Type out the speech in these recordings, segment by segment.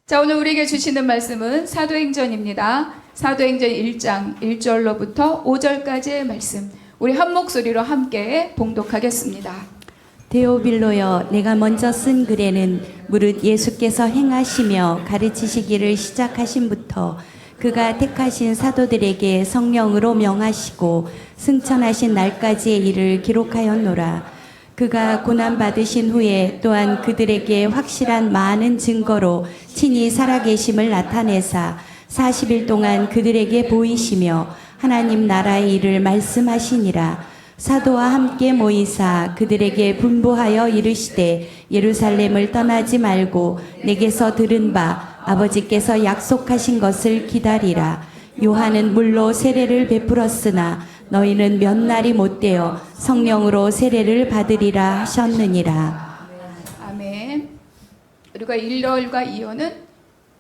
자, 오늘 우리에게 주시는 말씀은 사도행전입니다. 사도행전 1장 1절로부터 5절까지의 말씀, 우리 한 목소리로 함께 봉독하겠습니다. 데오빌로여, 내가 먼저 쓴 글에는 무릇 예수께서 행하시며 가르치시기를 시작하신부터 그가 택하신 사도들에게 성령으로 명하시고 승천하신 날까지의 일을 기록하였노라. 그가 고난받으신 후에 또한 그들에게 확실한 많은 증거로 친히 살아계심을 나타내사 40일 동안 그들에게 보이시며 하나님 나라의 일을 말씀하시니라. 사도와 함께 모이사 그들에게 분부하여 이르시되 예루살렘을 떠나지 말고 내게서 들은 바 아버지께서 약속하신 것을 기다리라. 요한은 물로 세례를 베풀었으나 너희는 몇 날이 못되어 성령으로 세례를 받으리라 하셨느니라. 아멘. 우리가 1월과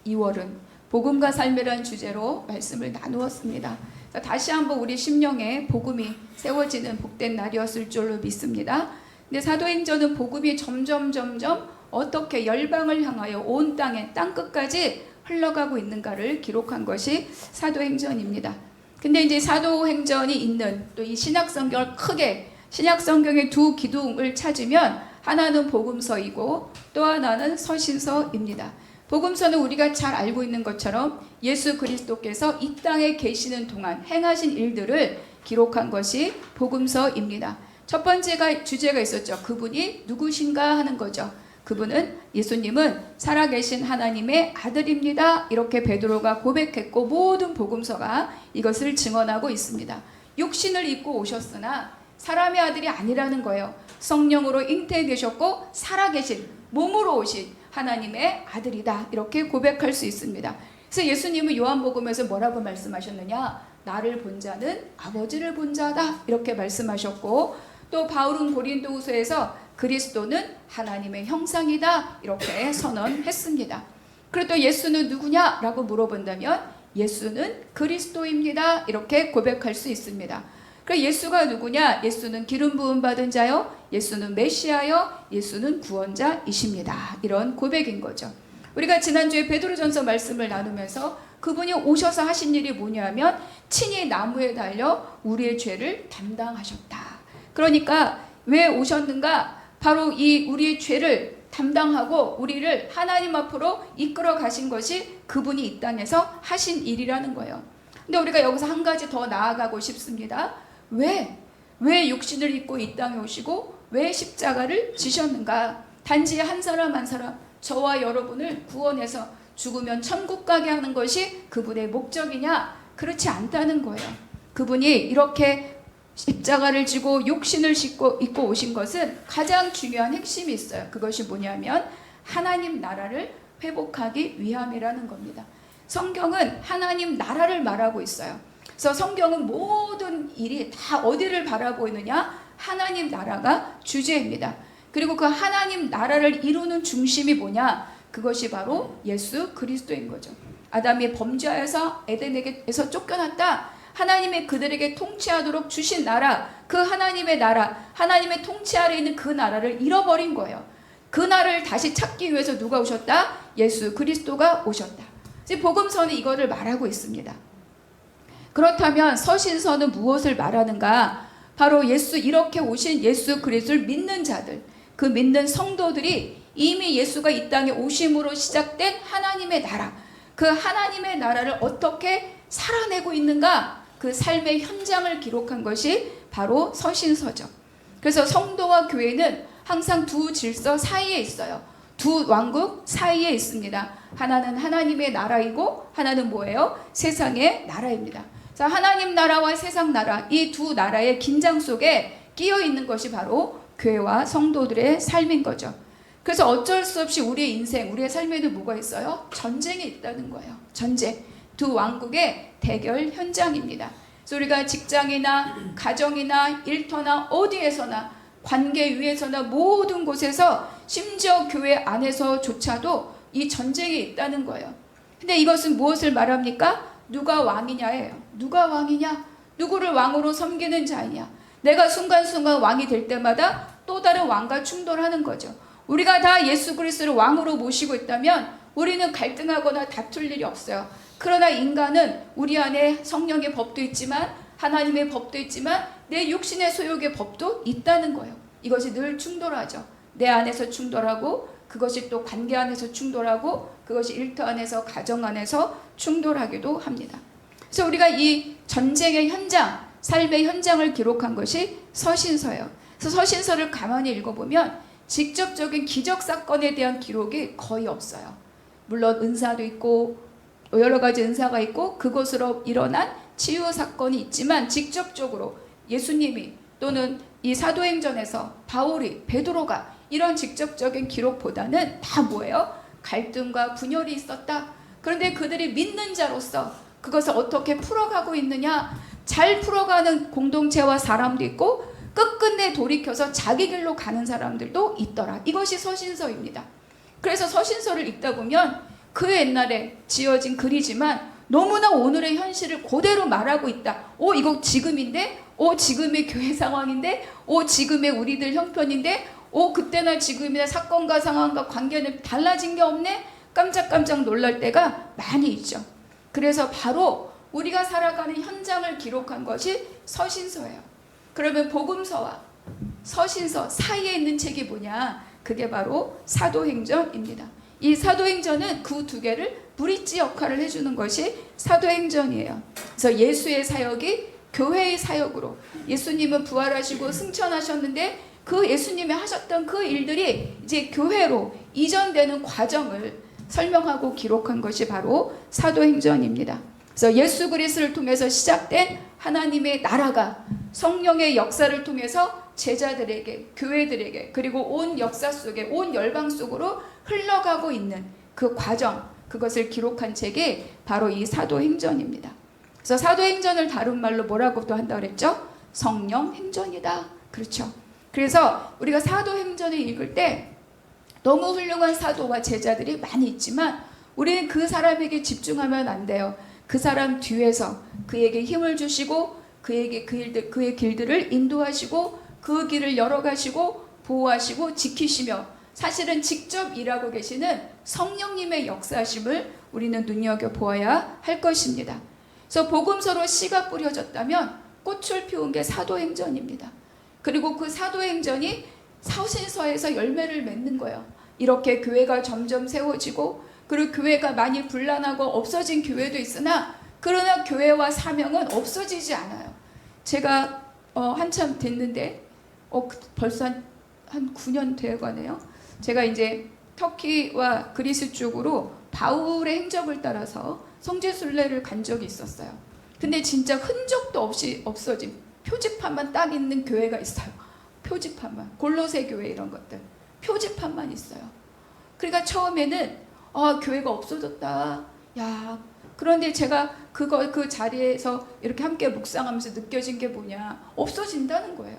2월은 복음과 삶이라는 주제로 말씀을 나누었습니다. 자, 다시 한번 우리 심령에 복음이 세워지는 복된 날이었을 줄로 믿습니다. 근데 사도행전은 복음이 점점 어떻게 열방을 향하여 온 땅 끝까지 흘러가고 있는가를 기록한 것이 사도행전입니다. 근데 이제 사도행전이 있는 또 이 신약성경을 크게 신약성경의 두 기둥을 찾으면 하나는 복음서이고 또 하나는 서신서입니다. 복음서는 우리가 잘 알고 있는 것처럼 예수 그리스도께서 이 땅에 계시는 동안 행하신 일들을 기록한 것이 복음서입니다. 첫 번째가 주제가 있었죠. 그분이 누구신가 하는 거죠. 그분은 예수님은 살아계신 하나님의 아들입니다. 이렇게 베드로가 고백했고 모든 복음서가 이것을 증언하고 있습니다. 육신을 입고 오셨으나 사람의 아들이 아니라는 거예요. 성령으로 잉태되셨고 살아계신 몸으로 오신 하나님의 아들이다. 이렇게 고백할 수 있습니다. 그래서 예수님은 요한복음에서 뭐라고 말씀하셨느냐? 나를 본 자는 아버지를 본 자다. 이렇게 말씀하셨고 또 바울은 고린도후서에서 그리스도는 하나님의 형상이다. 이렇게 선언했습니다. 그리고 또 예수는 누구냐라고 물어본다면 예수는 그리스도입니다. 이렇게 고백할 수 있습니다. 그럼 예수가 누구냐? 예수는 기름 부음 받은 자요. 예수는 메시아요. 예수는 구원자이십니다. 이런 고백인 거죠. 우리가 지난주에 베드로전서 말씀을 나누면서 그분이 오셔서 하신 일이 뭐냐면 친히 나무에 달려 우리의 죄를 담당하셨다. 그러니까 왜 오셨는가? 바로 이 우리의 죄를 담당하고 우리를 하나님 앞으로 이끌어 가신 것이 그분이 이 땅에서 하신 일이라는 거예요. 근데 우리가 여기서 한 가지 더 나아가고 싶습니다. 왜 육신을 입고 이 땅에 오시고 왜 십자가를 지셨는가? 단지 한 사람 한 사람 저와 여러분을 구원해서 죽으면 천국 가게 하는 것이 그분의 목적이냐? 그렇지 않다는 거예요. 그분이 이렇게 십자가를 지고 육신을 입고 오신 것은 가장 중요한 핵심이 있어요. 그것이 뭐냐면 하나님 나라를 회복하기 위함이라는 겁니다. 성경은 하나님 나라를 말하고 있어요. 그래서 성경은 모든 일이 다 어디를 바라보이느냐? 하나님 나라가 주제입니다. 그리고 그 하나님 나라를 이루는 중심이 뭐냐? 그것이 바로 예수 그리스도인 거죠. 아담이 범죄하여서 에덴에게서 쫓겨났다. 하나님의 그들에게 통치하도록 주신 나라, 그 하나님의 나라, 하나님의 통치 아래 있는 그 나라를 잃어버린 거예요. 그 나라를 다시 찾기 위해서 누가 오셨다? 예수 그리스도가 오셨다. 이제 복음서는 이거를 말하고 있습니다. 그렇다면 서신서는 무엇을 말하는가? 바로 이렇게 오신 예수 그리스도를 믿는 자들, 그 믿는 성도들이 이미 예수가 이 땅에 오심으로 시작된 하나님의 나라, 그 하나님의 나라를 어떻게 살아내고 있는가? 그 삶의 현장을 기록한 것이 바로 서신서죠. 그래서 성도와 교회는 항상 두 질서 사이에 있어요. 두 왕국 사이에 있습니다. 하나는 하나님의 나라이고 하나는 뭐예요? 세상의 나라입니다. 자, 하나님 나라와 세상 나라, 이 두 나라의 긴장 속에 끼어 있는 것이 바로 교회와 성도들의 삶인 거죠. 그래서 어쩔 수 없이 우리의 인생, 우리의 삶에는 뭐가 있어요? 전쟁이 있다는 거예요. 전쟁. 두 왕국의 대결 현장입니다. 그래서 우리가 직장이나 가정이나 일터나 어디에서나 관계 위에서나 모든 곳에서 심지어 교회 안에서조차도 이 전쟁이 있다는 거예요. 근데 이것은 무엇을 말합니까? 누가 왕이냐예요. 누가 왕이냐? 누구를 왕으로 섬기는 자이냐? 내가 순간순간 왕이 될 때마다 또 다른 왕과 충돌하는 거죠. 우리가 다 예수 그리스도를 왕으로 모시고 있다면 우리는 갈등하거나 다툴 일이 없어요. 그러나 인간은 우리 안에 성령의 법도 있지만 하나님의 법도 있지만 내 육신의 소욕의 법도 있다는 거예요. 이것이 늘 충돌하죠. 내 안에서 충돌하고 그것이 또 관계 안에서 충돌하고 그것이 일터 안에서 가정 안에서 충돌하기도 합니다. 그래서 우리가 이 전쟁의 현장, 삶의 현장을 기록한 것이 서신서예요. 그래서 서신서를 가만히 읽어보면 직접적인 기적 사건에 대한 기록이 거의 없어요. 물론 은사도 있고 여러 가지 은사가 있고 그것으로 일어난 치유 사건이 있지만 직접적으로 예수님이 또는 이 사도행전에서 바울이 베드로가 이런 직접적인 기록보다는 다 뭐예요? 갈등과 분열이 있었다. 그런데 그들이 믿는 자로서 그것을 어떻게 풀어가고 있느냐, 잘 풀어가는 공동체와 사람도 있고 끝끝내 돌이켜서 자기 길로 가는 사람들도 있더라. 이것이 서신서입니다. 그래서 서신서를 읽다 보면 그 옛날에 지어진 글이지만 너무나 오늘의 현실을 그대로 말하고 있다. 이거 지금인데? 지금의 교회 상황인데? 지금의 우리들 형편인데? 그때나 지금이나 사건과 상황과 관계는 달라진 게 없네? 깜짝깜짝 놀랄 때가 많이 있죠. 그래서 바로 우리가 살아가는 현장을 기록한 것이 서신서예요. 그러면 복음서와 서신서 사이에 있는 책이 뭐냐? 그게 바로 사도행전입니다. 이 사도행전은 그 두 개를 브릿지 역할을 해주는 것이 사도행전이에요. 그래서 예수의 사역이 교회의 사역으로, 예수님은 부활하시고 승천하셨는데 그 예수님이 하셨던 그 일들이 이제 교회로 이전되는 과정을 설명하고 기록한 것이 바로 사도행전입니다. 그래서 예수 그리스도를 통해서 시작된 하나님의 나라가 성령의 역사를 통해서 제자들에게, 교회들에게, 그리고 온 역사 속에, 온 열방 속으로 흘러가고 있는 그 과정, 그것을 기록한 책이 바로 이 사도행전입니다. 그래서 사도행전을 다른 말로 뭐라고 또 한다고 그랬죠? 성령행전이다. 그렇죠. 그래서 우리가 사도행전을 읽을 때 너무 훌륭한 사도와 제자들이 많이 있지만 우리는 그 사람에게 집중하면 안 돼요. 그 사람 뒤에서 그에게 힘을 주시고 그에게 그의 길들을 인도하시고 그 길을 열어가시고 보호하시고 지키시며 사실은 직접 일하고 계시는 성령님의 역사심을 우리는 눈여겨보아야 할 것입니다. 그래서 복음서로 씨가 뿌려졌다면 꽃을 피운 게 사도행전입니다. 그리고 그 사도행전이 서신서에서 열매를 맺는 거예요. 이렇게 교회가 점점 세워지고 그리고 교회가 많이 분란하고 없어진 교회도 있으나 그러나 교회와 사명은 없어지지 않아요. 제가 한참 됐는데 벌써 한 9년 되어가네요. 제가 이제 터키와 그리스 쪽으로 바울의 행적을 따라서 성지순례를 간 적이 있었어요. 근데 진짜 흔적도 없이 없어진 표지판만 딱 있는 교회가 있어요. 표지판만. 골로새 교회 이런 것들. 표지판만 있어요. 그러니까 처음에는 교회가 없어졌다. 야, 그런데 제가 그 자리에서 이렇게 함께 묵상하면서 느껴진 게 뭐냐. 없어진다는 거예요.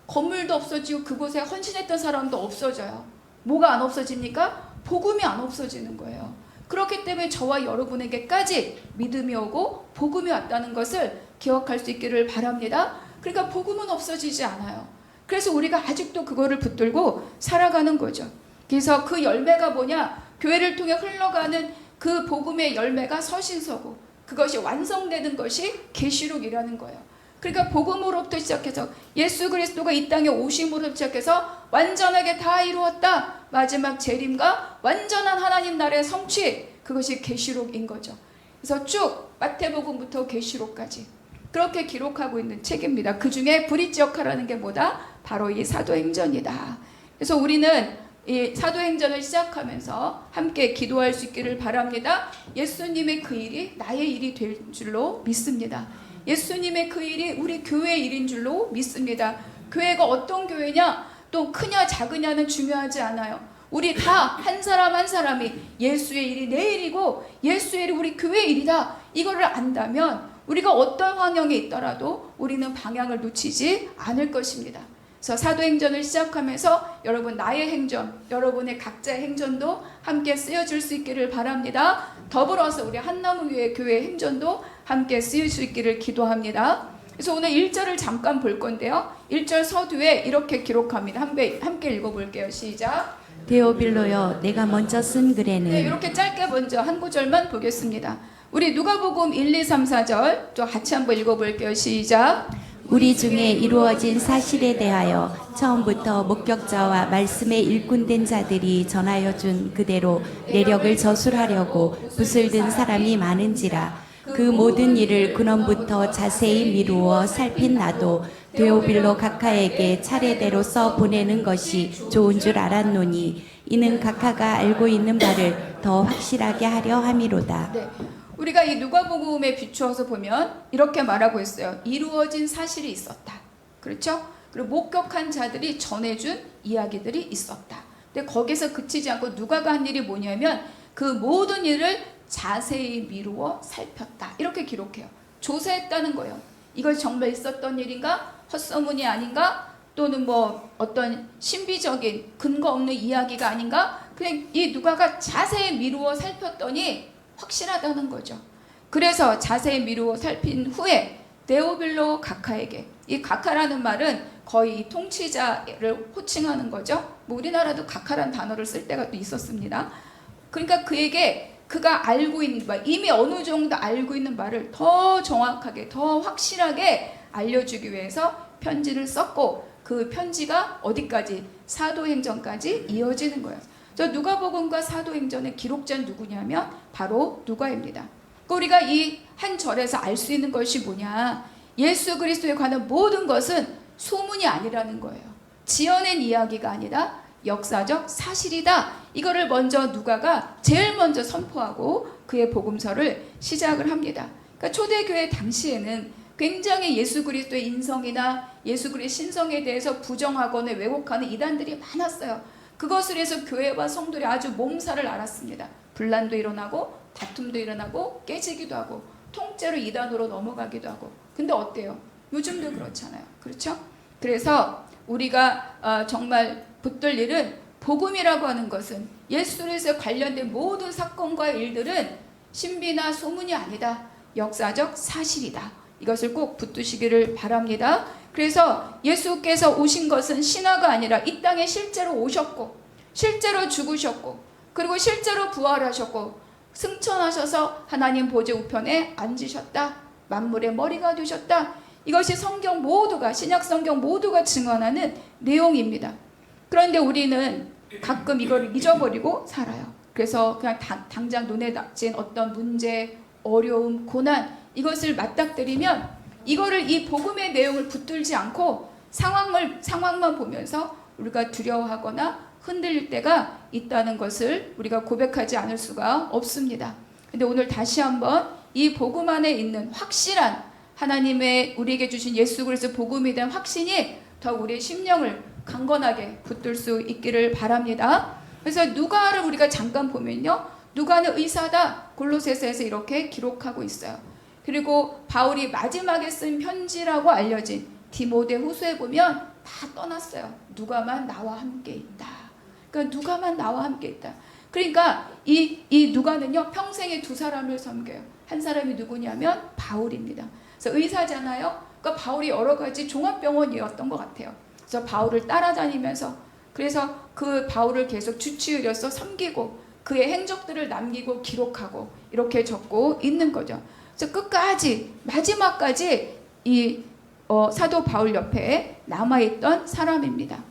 건물도 없어지고 그곳에 헌신했던 사람도 없어져요. 뭐가 안 없어집니까? 복음이 안 없어지는 거예요. 그렇기 때문에 저와 여러분에게까지 믿음이 오고 복음이 왔다는 것을 기억할 수 있기를 바랍니다. 그러니까 복음은 없어지지 않아요. 그래서 우리가 아직도 그거를 붙들고 살아가는 거죠. 그래서 그 열매가 뭐냐? 교회를 통해 흘러가는 그 복음의 열매가 서신서고 그것이 완성되는 것이 계시록이라는 거예요. 그러니까 복음으로부터 시작해서 예수 그리스도가 이 땅에 오심으로 시작해서 완전하게 다 이루었다. 마지막 재림과 완전한 하나님 나라의 성취, 그것이 계시록인 거죠. 그래서 쭉 마태복음부터 계시록까지 그렇게 기록하고 있는 책입니다. 그 중에 브릿지 역할하는 게 뭐다? 바로 이 사도행전이다. 그래서 우리는 이 사도행전을 시작하면서 함께 기도할 수 있기를 바랍니다. 예수님의 그 일이 나의 일이 될 줄로 믿습니다. 예수님의 그 일이 우리 교회의 일인 줄로 믿습니다. 교회가 어떤 교회냐, 또 크냐 작으냐는 중요하지 않아요. 우리 다 한 사람 한 사람이 예수의 일이 내 일이고 예수의 일이 우리 교회의 일이다. 이거를 안다면 우리가 어떤 환경에 있더라도 우리는 방향을 놓치지 않을 것입니다. 그래서 사도행전을 시작하면서 여러분 나의 행전, 여러분의 각자의 행전도 함께 쓰여줄 수 있기를 바랍니다. 더불어서 우리 한나무교회 교회 행전도 함께 쓰일 수 있기를 기도합니다. 그래서 오늘 1절을 잠깐 볼 건데요. 1절 서두에 이렇게 기록합니다. 함께 읽어볼게요. 시작. 데오빌로여 내가 먼저 쓴 글에는 네, 이렇게 짧게 먼저 한 구절만 보겠습니다. 우리 누가복음 1, 2, 3, 4절 또 같이 한번 읽어볼게요. 시작. 우리 중에 이루어진 사실에 대하여 처음부터 목격자와 말씀의 일꾼된 자들이 전하여 준 그대로 내력을 저술하려고 붓을 든 사람이 많은지라 그 모든 일을 근원부터 자세히 미루어 살핀 나도 데오빌로 각하에게 차례대로 써 보내는 것이 좋은 줄 알았노니 이는 각하가 알고 있는 바를 더 확실하게 하려 함이로다. 네. 우리가 이 누가복음에 비추어서 보면 이렇게 말하고 있어요. 이루어진 사실이 있었다. 그렇죠? 그리고 목격한 자들이 전해준 이야기들이 있었다. 근데 거기서 그치지 않고 누가가 한 일이 뭐냐면 그 모든 일을 자세히 미루어 살폈다. 이렇게 기록해요. 조사했다는 거예요. 이걸 정말 있었던 일인가? 헛소문이 아닌가? 또는 뭐 어떤 신비적인 근거 없는 이야기가 아닌가? 그냥 이 누가가 자세히 미루어 살폈더니 확실하다는 거죠. 그래서 자세히 미루어 살핀 후에 데오빌로 각하에게, 이 각하라는 말은 거의 통치자를 호칭하는 거죠. 뭐 우리나라도 각하라는 단어를 쓸 때가 또 있었습니다. 그러니까 그에게 그가 알고 있는 말, 이미 어느 정도 알고 있는 말을 더 정확하게, 더 확실하게 알려주기 위해서 편지를 썼고 그 편지가 어디까지? 사도행전까지 이어지는 거예요. 저 누가복음과 사도행전의 기록자는 누구냐면 바로 누가입니다. 그러니까 우리가 이 한 절에서 알 수 있는 것이 뭐냐? 예수 그리스도에 관한 모든 것은 소문이 아니라는 거예요. 지어낸 이야기가 아니라 역사적 사실이다. 이거를 먼저 누가가 제일 먼저 선포하고 그의 복음서를 시작을 합니다. 그러니까 초대교회 당시에는 굉장히 예수 그리스도의 인성이나 예수 그리스도의 신성에 대해서 부정하거나 왜곡하는 이단들이 많았어요. 그것을 해서 교회와 성도들이 아주 몸살을 앓았습니다. 분란도 일어나고 다툼도 일어나고 깨지기도 하고 통째로 이단으로 넘어가기도 하고. 근데 어때요? 요즘도 그렇잖아요. 그렇죠? 그래서 우리가 정말 붙들 일은 복음이라고 하는 것은 예수 그리스도에 관련된 모든 사건과 일들은 신비나 소문이 아니다. 역사적 사실이다. 이것을 꼭 붙드시기를 바랍니다. 그래서 예수께서 오신 것은 신화가 아니라 이 땅에 실제로 오셨고 실제로 죽으셨고 그리고 실제로 부활하셨고 승천하셔서 하나님 보좌 우편에 앉으셨다. 만물의 머리가 되셨다. 이것이 성경 모두가, 신약 성경 모두가 증언하는 내용입니다. 그런데 우리는 가끔 이걸 잊어버리고 살아요. 그래서 그냥 당장 눈에 닥친 어떤 문제, 어려움, 고난 이것을 맞닥뜨리면 이거를 이 복음의 내용을 붙들지 않고 상황만 보면서 우리가 두려워하거나 흔들릴 때가 있다는 것을 우리가 고백하지 않을 수가 없습니다. 근데 오늘 다시 한번 이 복음 안에 있는 확실한 하나님의 우리에게 주신 예수 그리스도 복음에 대한 확신이 더욱 우리의 심령을 강건하게 붙들 수 있기를 바랍니다. 그래서 누가를 우리가 잠깐 보면요. 누가는 의사다. 골로새서에서 이렇게 기록하고 있어요. 그리고 바울이 마지막에 쓴 편지라고 알려진 디모데후서에 보면 다 떠났어요. 누가만 나와 함께 있다. 그러니까 누가만 나와 함께 있다. 그러니까 이 누가는요 평생에 두 사람을 섬겨요. 한 사람이 누구냐면 바울입니다. 그래서 의사잖아요. 그러니까 바울이 여러 가지 종합병원이었던 것 같아요. 그래서 바울을 따라다니면서 그래서 그 바울을 계속 주치의로서 섬기고 그의 행적들을 남기고 기록하고 이렇게 적고 있는 거죠. 그래서 끝까지 마지막까지 이 사도 바울 옆에 남아있던 사람입니다.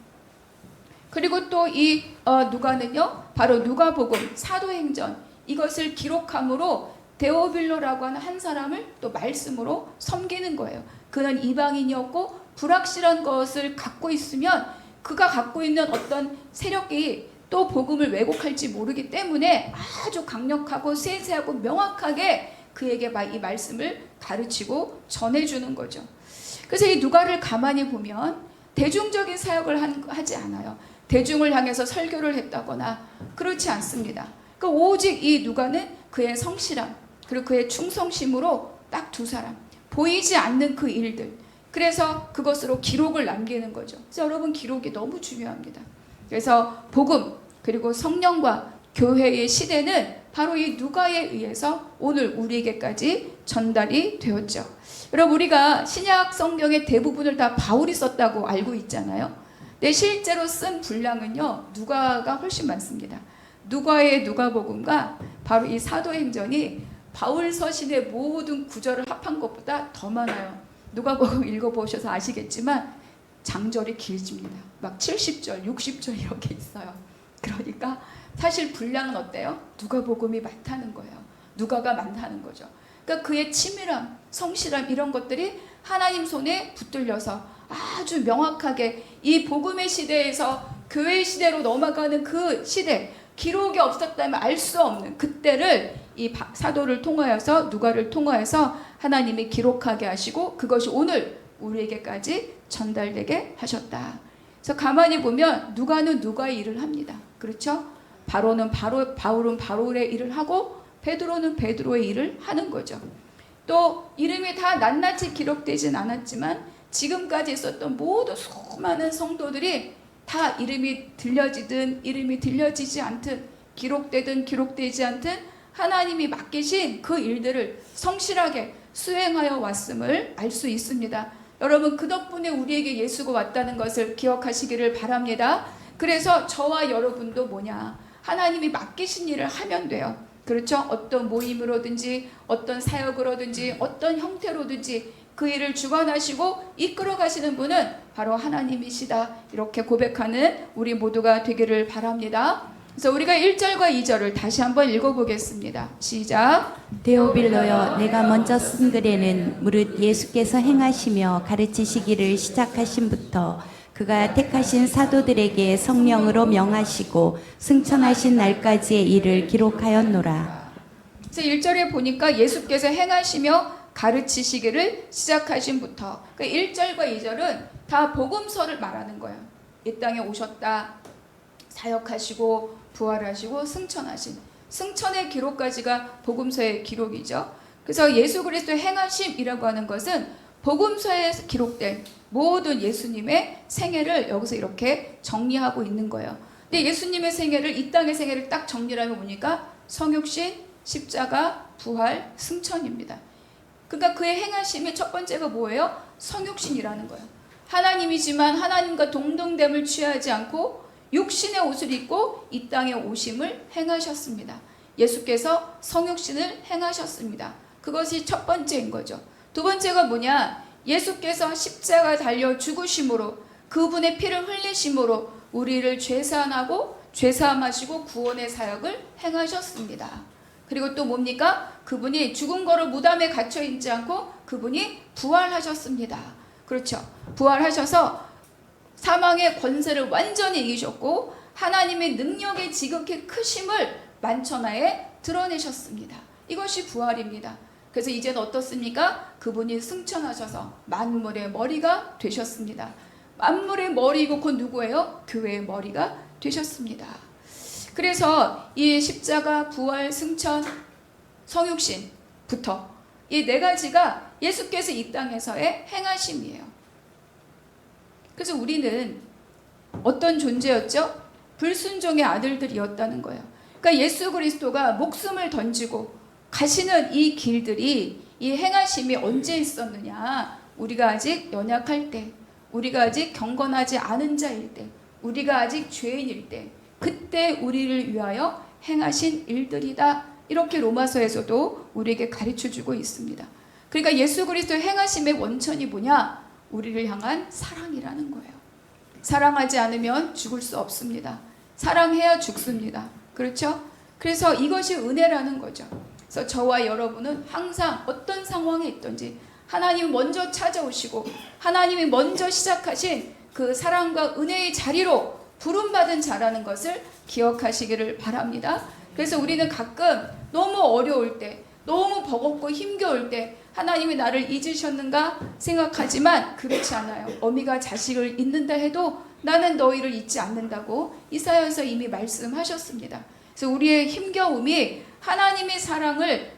그리고 또 이 누가는요 바로 누가복음 사도행전 이것을 기록함으로 데오빌로라고 하는 한 사람을 또 말씀으로 섬기는 거예요. 그는 이방인이었고 불확실한 것을 갖고 있으면 그가 갖고 있는 어떤 세력이 또 복음을 왜곡할지 모르기 때문에 아주 강력하고 세세하고 명확하게 그에게 이 말씀을 가르치고 전해주는 거죠. 그래서 이 누가를 가만히 보면 대중적인 사역을 하지 않아요. 대중을 향해서 설교를 했다거나 그렇지 않습니다. 그러니까 오직 이 누가는 그의 성실함 그리고 그의 충성심으로 딱 두 사람 보이지 않는 그 일들 그래서 그것으로 기록을 남기는 거죠. 그래서 여러분 기록이 너무 중요합니다. 그래서 복음 그리고 성령과 교회의 시대는 바로 이 누가에 의해서 오늘 우리에게까지 전달이 되었죠. 여러분 우리가 신약 성경의 대부분을 다 바울이 썼다고 알고 있잖아요. 근데 실제로 쓴 분량은요, 누가가 훨씬 많습니다. 누가의 누가복음과 바로 이 사도행전이 바울 서신의 모든 구절을 합한 것보다 더 많아요. 누가복음 읽어보셔서 아시겠지만 장절이 길집니다. 막 70절, 60절 이렇게 있어요. 그러니까 사실 분량은 어때요? 누가복음이 많다는 거예요. 누가가 많다는 거죠. 그러니까 그의 치밀함, 성실함 이런 것들이 하나님 손에 붙들려서 아주 명확하게 이 복음의 시대에서 교회 시대로 넘어가는 그 시대, 기록이 없었다면 알 수 없는 그때를 이 사도를 통하여서, 누가를 통하여서 하나님이 기록하게 하시고 그것이 오늘 우리에게까지 전달되게 하셨다. 그래서 가만히 보면 누가는 누가의 일을 합니다. 그렇죠? 바울은 바울의 일을 하고 베드로는 베드로의 일을 하는 거죠. 또 이름이 다 낱낱이 기록되진 않았지만 지금까지 있었던 모든 수많은 성도들이 다 이름이 들려지든 이름이 들려지지 않든, 기록되든 기록되지 않든 하나님이 맡기신 그 일들을 성실하게 수행하여 왔음을 알 수 있습니다. 여러분, 그 덕분에 우리에게 예수가 왔다는 것을 기억하시기를 바랍니다. 그래서 저와 여러분도 뭐냐, 하나님이 맡기신 일을 하면 돼요. 그렇죠? 어떤 모임으로든지 어떤 사역으로든지 어떤 형태로든지 그 일을 주관하시고 이끌어 가시는 분은 바로 하나님이시다. 이렇게 고백하는 우리 모두가 되기를 바랍니다. 그래서 우리가 1절과 2절을 다시 한번 읽어보겠습니다. 시작. 데오빌로여, 내가 먼저 쓴 글에는 무릇 예수께서 행하시며 가르치시기를 시작하신부터 그가 택하신 사도들에게 성령으로 명하시고 승천하신 날까지의 일을 기록하였노라. 그래서 1절에 보니까 예수께서 행하시며 가르치시기를 시작하신부터, 그러니까 1절과 2절은 다 복음서를 말하는 거예요. 이 땅에 오셨다, 사역하시고 부활하시고 승천하신, 승천의 기록까지가 복음서의 기록이죠. 그래서 예수 그리스도의 행하심이라고 하는 것은 복음서에 기록된 모든 예수님의 생애를 여기서 이렇게 정리하고 있는 거예요. 근데 예수님의 생애를, 이 땅의 생애를 딱 정리하면 보니까 성육신, 십자가, 부활, 승천입니다. 그러니까 그의 행하심의 첫 번째가 뭐예요? 성육신이라는 거예요. 하나님이지만 하나님과 동등됨을 취하지 않고 육신의 옷을 입고 이 땅에 오심을 행하셨습니다. 예수께서 성육신을 행하셨습니다. 그것이 첫 번째인 거죠. 두 번째가 뭐냐? 예수께서 십자가 달려 죽으심으로, 그분의 피를 흘리심으로 우리를 죄사하고 죄사함하시고 구원의 사역을 행하셨습니다. 그리고 또 뭡니까? 그분이 죽은 거로 무덤에 갇혀 있지 않고 그분이 부활하셨습니다. 그렇죠? 부활하셔서 사망의 권세를 완전히 이기셨고 하나님의 능력의 지극히 크심을 만천하에 드러내셨습니다. 이것이 부활입니다. 그래서 이제는 어떻습니까? 그분이 승천하셔서 만물의 머리가 되셨습니다. 만물의 머리이고 곧 누구예요? 교회의 머리가 되셨습니다. 그래서 이 십자가, 부활, 승천, 성육신부터 이 네 가지가 예수께서 이 땅에서의 행하심이에요. 그래서 우리는 어떤 존재였죠? 불순종의 아들들이었다는 거예요. 그러니까 예수 그리스도가 목숨을 던지고 가시는 이 길들이, 이 행하심이 언제 있었느냐? 우리가 아직 연약할 때, 우리가 아직 경건하지 않은 자일 때, 우리가 아직 죄인일 때, 그때 우리를 위하여 행하신 일들이다. 이렇게 로마서에서도 우리에게 가르쳐주고 있습니다. 그러니까 예수 그리스도의 행하심의 원천이 뭐냐? 우리를 향한 사랑이라는 거예요. 사랑하지 않으면 죽을 수 없습니다. 사랑해야 죽습니다. 그렇죠? 그래서 이것이 은혜라는 거죠. 그래서 저와 여러분은 항상 어떤 상황에 있든지 하나님이 먼저 찾아오시고 하나님이 먼저 시작하신 그 사랑과 은혜의 자리로 부름받은 자라는 것을 기억하시기를 바랍니다. 그래서 우리는 가끔 너무 어려울 때, 너무 버겁고 힘겨울 때 하나님이 나를 잊으셨는가 생각하지만 그렇지 않아요. 어미가 자식을 잊는다 해도 나는 너희를 잊지 않는다고 이사야서 이미 말씀하셨습니다. 그래서 우리의 힘겨움이 하나님의 사랑을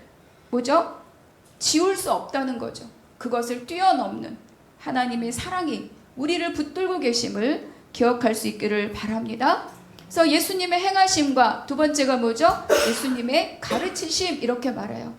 지울 수 없다는 거죠. 그것을 뛰어넘는 하나님의 사랑이 우리를 붙들고 계심을 기억할 수 있기를 바랍니다. 그래서 예수님의 행하심과 두 번째가 뭐죠? 예수님의 가르치심, 이렇게 말해요.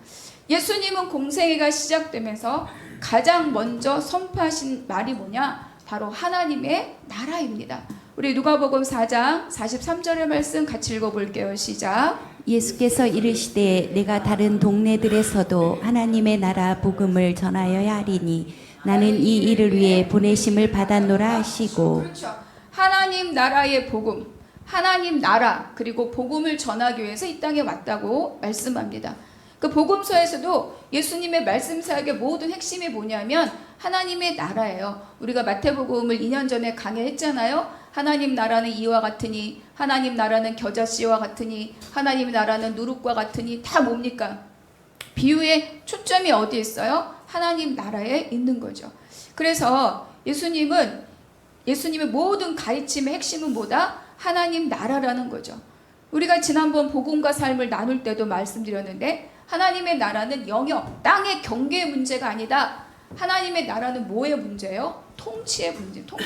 예수님은 공생애가 시작되면서 가장 먼저 선포하신 말이 뭐냐? 바로 하나님의 나라입니다. 우리 누가복음 4장 43절의 말씀 같이 읽어볼게요. 시작. 예수께서 이르시되 내가 다른 동네들에서도 하나님의 나라 복음을 전하여야 하리니 나는 이 일을 위해 보내심을 받았노라 하시고. 그렇죠. 하나님 나라의 복음, 하나님 나라 그리고 복음을 전하기 위해서 이 땅에 왔다고 말씀합니다. 그 복음서에서도 예수님의 말씀 사역의 모든 핵심이 뭐냐면 하나님의 나라예요. 우리가 마태복음을 2년 전에 강의했잖아요. 하나님 나라는 이와 같으니, 하나님 나라는 겨자씨와 같으니, 하나님 나라는 누룩과 같으니, 다 뭡니까? 비유의 초점이 어디 있어요? 하나님 나라에 있는 거죠. 그래서 예수님의 모든 가르침의 핵심은 뭐다? 하나님 나라라는 거죠. 우리가 지난번 복음과 삶을 나눌 때도 말씀드렸는데 하나님의 나라는 영역, 땅의 경계의 문제가 아니다. 하나님의 나라는 뭐의 문제예요? 통치의 문제, 통치.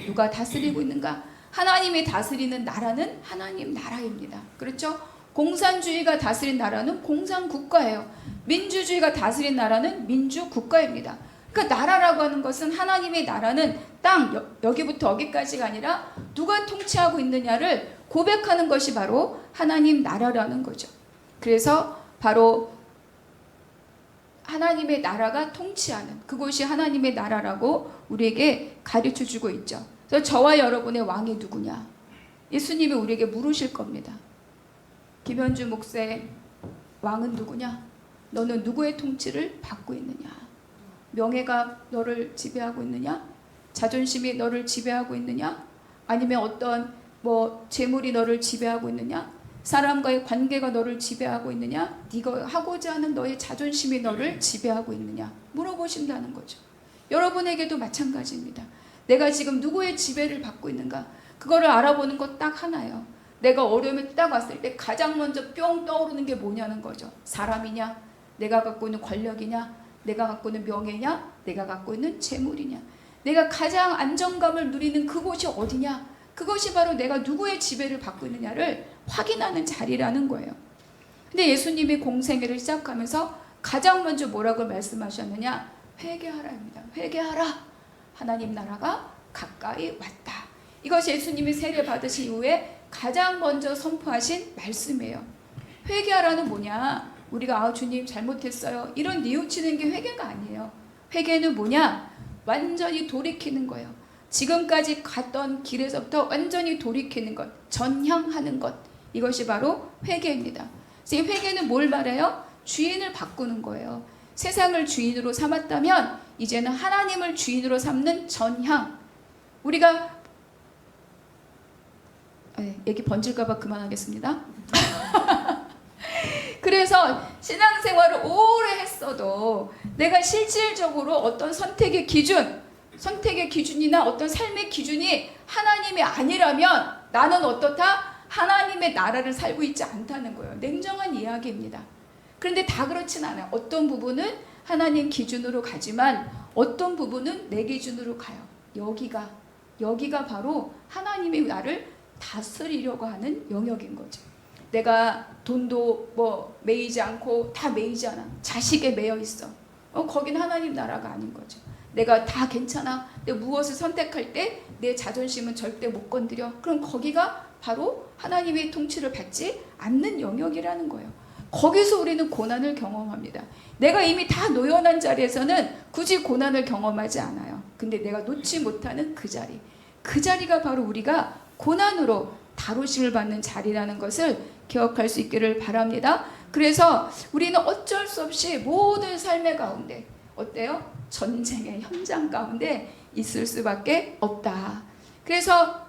누가 다스리고 있는가? 하나님이 다스리는 나라는 하나님 나라입니다. 그렇죠? 공산주의가 다스린 나라는 공산국가예요. 민주주의가 다스린 나라는 민주국가입니다. 그러니까 나라라고 하는 것은 하나님의 나라는 땅, 여기부터 여기까지가 아니라 누가 통치하고 있느냐를 고백하는 것이 바로 하나님 나라라는 거죠. 그래서 바로 하나님의 나라가 통치하는 그곳이 하나님의 나라라고 우리에게 가르쳐주고 있죠. 그래서 저와 여러분의 왕이 누구냐? 예수님이 우리에게 물으실 겁니다. 김현주 목사의 왕은 누구냐? 너는 누구의 통치를 받고 있느냐? 명예가 너를 지배하고 있느냐? 자존심이 너를 지배하고 있느냐? 아니면 어떤 재물이 너를 지배하고 있느냐? 사람과의 관계가 너를 지배하고 있느냐? 네가 하고자 하는 너의 자존심이 너를 지배하고 있느냐? 물어보신다는 거죠. 여러분에게도 마찬가지입니다. 내가 지금 누구의 지배를 받고 있는가? 그거를 알아보는 것 딱 하나예요. 내가 어려움에 딱 왔을 때 가장 먼저 뿅 떠오르는 게 뭐냐는 거죠. 사람이냐? 내가 갖고 있는 권력이냐? 내가 갖고 있는 명예냐? 내가 갖고 있는 재물이냐? 내가 가장 안정감을 누리는 그곳이 어디냐? 그것이 바로 내가 누구의 지배를 받고 있느냐를 확인하는 자리라는 거예요. 근데 예수님이 공생애를 시작하면서 가장 먼저 뭐라고 말씀하셨느냐? 회개하라입니다. 회개하라. 하나님 나라가 가까이 왔다. 이것이 예수님이 세례 받으신 이후에 가장 먼저 선포하신 말씀이에요. 회개하라는 뭐냐? 우리가 주님 잘못했어요. 이런 뉘우치는 게 회개가 아니에요. 회개는 뭐냐? 완전히 돌이키는 거예요. 지금까지 갔던 길에서부터 완전히 돌이키는 것, 전향하는 것. 이것이 바로 회개입니다. 그래서 이 회개는 뭘 말해요? 주인을 바꾸는 거예요. 세상을 주인으로 삼았다면 이제는 하나님을 주인으로 삼는 전향. 우리가 얘기 번질까봐 그만하겠습니다. 그래서 신앙생활을 오래 했어도 내가 실질적으로 어떤 선택의 기준이나 어떤 삶의 기준이 하나님이 아니라면 나는 어떻다? 하나님의 나라를 살고 있지 않다는 거예요. 냉정한 이야기입니다. 그런데 다 그렇진 않아요. 어떤 부분은 하나님 기준으로 가지만 어떤 부분은 내 기준으로 가요. 여기가 바로 하나님이 나를 다스리려고 하는 영역인 거죠. 내가 돈도 매이지 않고 다 매이지 않아. 자식에 매여 있어. 거긴 하나님 나라가 아닌 거죠. 내가 다 괜찮아. 내가 무엇을 선택할 때 내 자존심은 절대 못 건드려. 그럼 거기가 바로 하나님의 통치를 받지 않는 영역이라는 거예요. 거기서 우리는 고난을 경험합니다. 내가 이미 다 노연한 자리에서는 굳이 고난을 경험하지 않아요. 근데 내가 놓지 못하는 그 자리가 바로 우리가 고난으로 다루심을 받는 자리라는 것을 기억할 수 있기를 바랍니다. 그래서 우리는 어쩔 수 없이 모든 삶의 가운데 어때요? 전쟁의 현장 가운데 있을 수밖에 없다. 그래서